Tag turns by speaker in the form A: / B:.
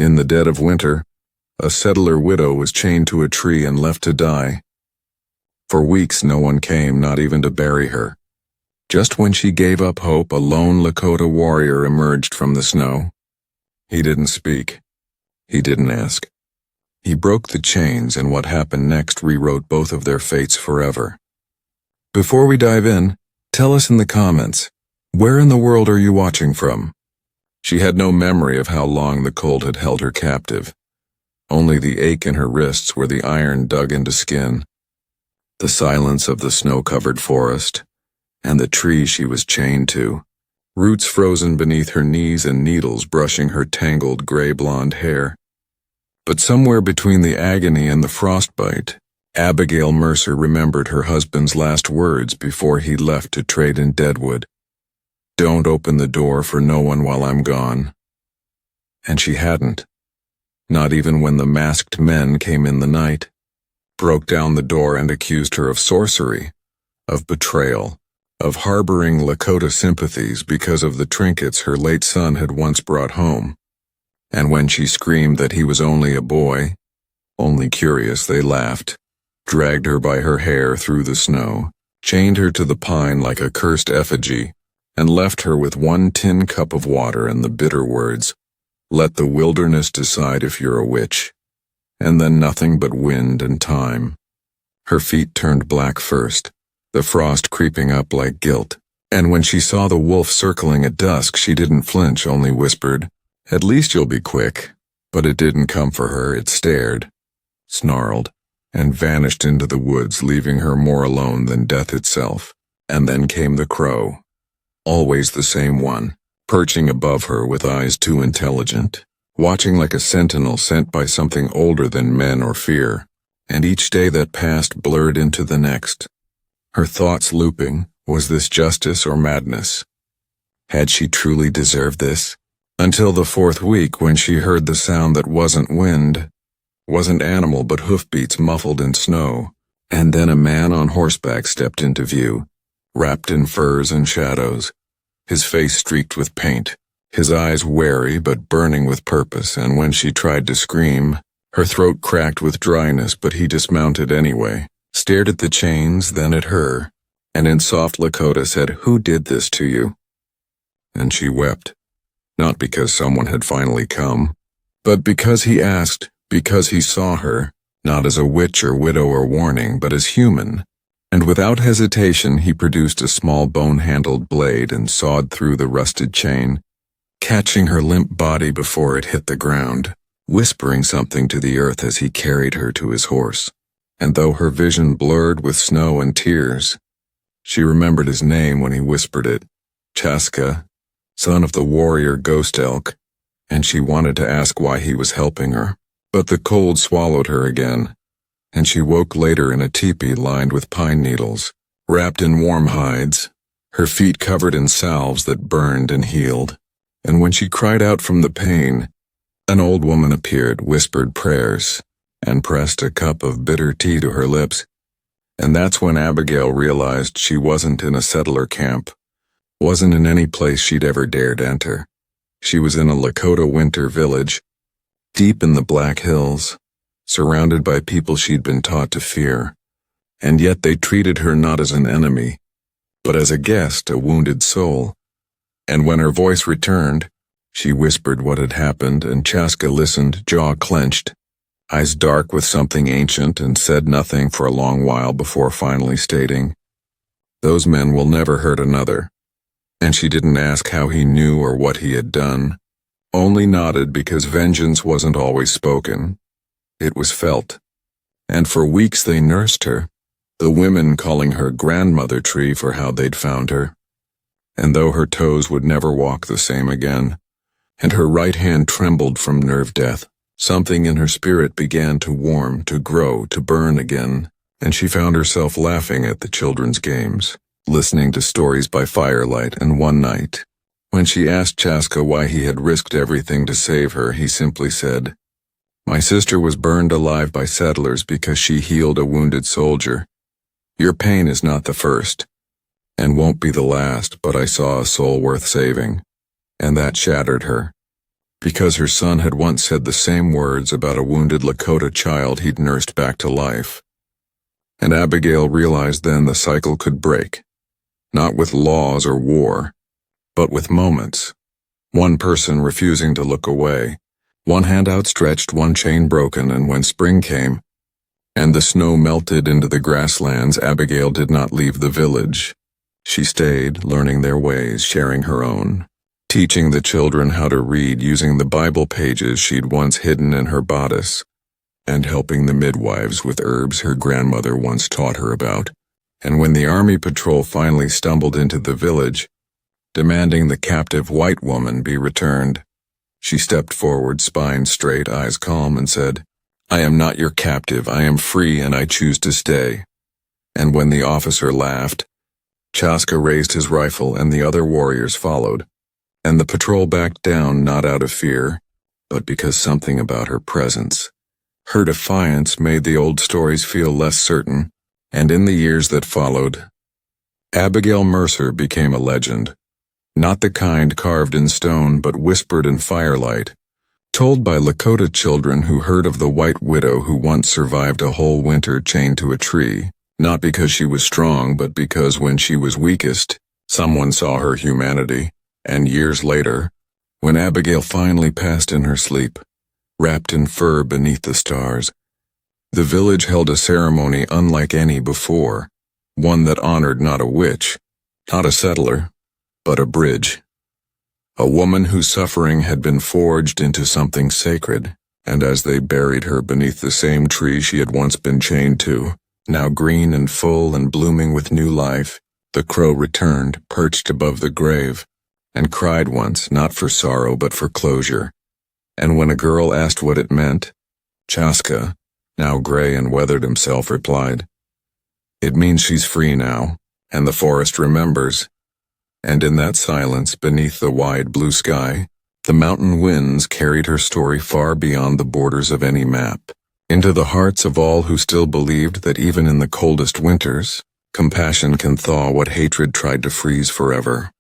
A: In the dead of winter, a settler widow was chained to a tree and left to die. For weeks no one came, not even to bury her. Just when she gave up hope, a lone Lakota warrior emerged from the snow. He didn't speak. He didn't ask. He broke the chains, and what happened next rewrote both of their fates forever. Before we dive in, tell us in the comments, where in the world are you watching from? She had no memory of how long the cold had held her captive. Only the ache in her wrists where the iron dug into skin. The silence of the snow-covered forest, and the tree she was chained to, roots frozen beneath her knees and needles brushing her tangled gray-blonde hair. But somewhere between the agony and the frostbite, Abigail Mercer remembered her husband's last words before he left to trade in deadwood. "Don't open the door for no one while I'm gone." And she hadn't. Not even when the masked men came in the night, broke down the door and accused her of sorcery, of betrayal, of harboring Lakota sympathies because of the trinkets her late son had once brought home. And when she screamed that he was only a boy, only curious, they laughed, dragged her by her hair through the snow, chained her to the pine like a cursed effigy, and left her with one tin cup of water and the bitter words, "Let the wilderness decide if you're a witch." And then nothing but wind and time. Her feet turned black first, the frost creeping up like guilt, and when she saw the wolf circling at dusk, she didn't flinch, only whispered, "At least you'll be quick." But it didn't come for her. It stared, snarled, and vanished into the woods, leaving her more alone than death itself. And then came the crow. Always the same one, perching above her with eyes too intelligent, watching like a sentinel sent by something older than men or fear. And each day that passed blurred into the next. Her thoughts looping, was this justice or madness? Had she truly deserved this? Until the fourth week, when she heard the sound that wasn't wind, wasn't animal but hoofbeats muffled in snow, and then a man on horseback stepped into view, wrapped in furs and shadows, his face streaked with paint, his eyes wary but burning with purpose, and when she tried to scream, her throat cracked with dryness, but he dismounted anyway, stared at the chains, then at her, and in soft Lakota said, "Who did this to you?" And she wept, not because someone had finally come, but because he asked, because he saw her, not as a witch or widow or warning, but as human. And without hesitation he produced a small bone-handled blade and sawed through the rusted chain, catching her limp body before it hit the ground, whispering something to the earth as he carried her to his horse. And though her vision blurred with snow and tears, she remembered his name when he whispered it, Chaska, son of the warrior ghost elk, and she wanted to ask why he was helping her. But the cold swallowed her again, and she woke later in a teepee lined with pine needles, wrapped in warm hides, her feet covered in salves that burned and healed. And when she cried out from the pain, an old woman appeared, whispered prayers, and pressed a cup of bitter tea to her lips. And that's when Abigail realized she wasn't in a settler camp, wasn't in any place she'd ever dared enter. She was in a Lakota winter village, deep in the Black Hills, surrounded by people she'd been taught to fear, and yet they treated her not as an enemy, but as a guest, a wounded soul. And when her voice returned, she whispered what had happened, and Chaska listened, jaw clenched, eyes dark with something ancient, and said nothing for a long while before finally stating, "Those men will never hurt another." And she didn't ask how he knew or what he had done, only nodded because vengeance wasn't always spoken. It was felt. And for weeks they nursed her, the women calling her grandmother tree for how they'd found her. And though her toes would never walk the same again, and her right hand trembled from nerve death, something in her spirit began to warm, to grow, to burn again, and she found herself laughing at the children's games, listening to stories by firelight. And one night, when she asked Chaska why he had risked everything to save her, he simply said, "My sister was burned alive by settlers because she healed a wounded soldier. Your pain is not the first, and won't be the last, but I saw a soul worth saving." And that shattered her. because her son had once said the same words about a wounded Lakota child he'd nursed back to life. And Abigail realized then the cycle could break, not with laws or war, but with moments. One person refusing to look away, one hand outstretched, one chain broken, and when spring came, and the snow melted into the grasslands, Abigail did not leave the village. She stayed, learning their ways, sharing her own, teaching the children how to read using the Bible pages she'd once hidden in her bodice, and helping the midwives with herbs her grandmother once taught her about. And when the army patrol finally stumbled into the village, demanding the captive white woman be returned, she stepped forward, spine straight, eyes calm, and said, "I am not your captive, I am free and I choose to stay." And when the officer laughed, Chaska raised his rifle and the other warriors followed, and the patrol backed down not out of fear, but because something about her presence, her defiance, made the old stories feel less certain. And in the years that followed, Abigail Mercer became a legend, not the kind carved in stone but whispered in firelight, told by Lakota children who heard of the white widow who once survived a whole winter chained to a tree, not because she was strong but because when she was weakest, someone saw her humanity. And years later, when Abigail finally passed in her sleep, wrapped in fur beneath the stars, the village held a ceremony unlike any before, one that honored not a witch, not a settler, but a bridge. A woman whose suffering had been forged into something sacred, and as they buried her beneath the same tree she had once been chained to, now green and full and blooming with new life, the crow returned, perched above the grave, and cried once, not for sorrow but for closure. And when a girl asked what it meant, Chaska, now gray and weathered himself, replied, "It means she's free now, and the forest remembers." And in that silence, beneath the wide blue sky, the mountain winds carried her story far beyond the borders of any map, into the hearts of all who still believed that even in the coldest winters, compassion can thaw what hatred tried to freeze forever.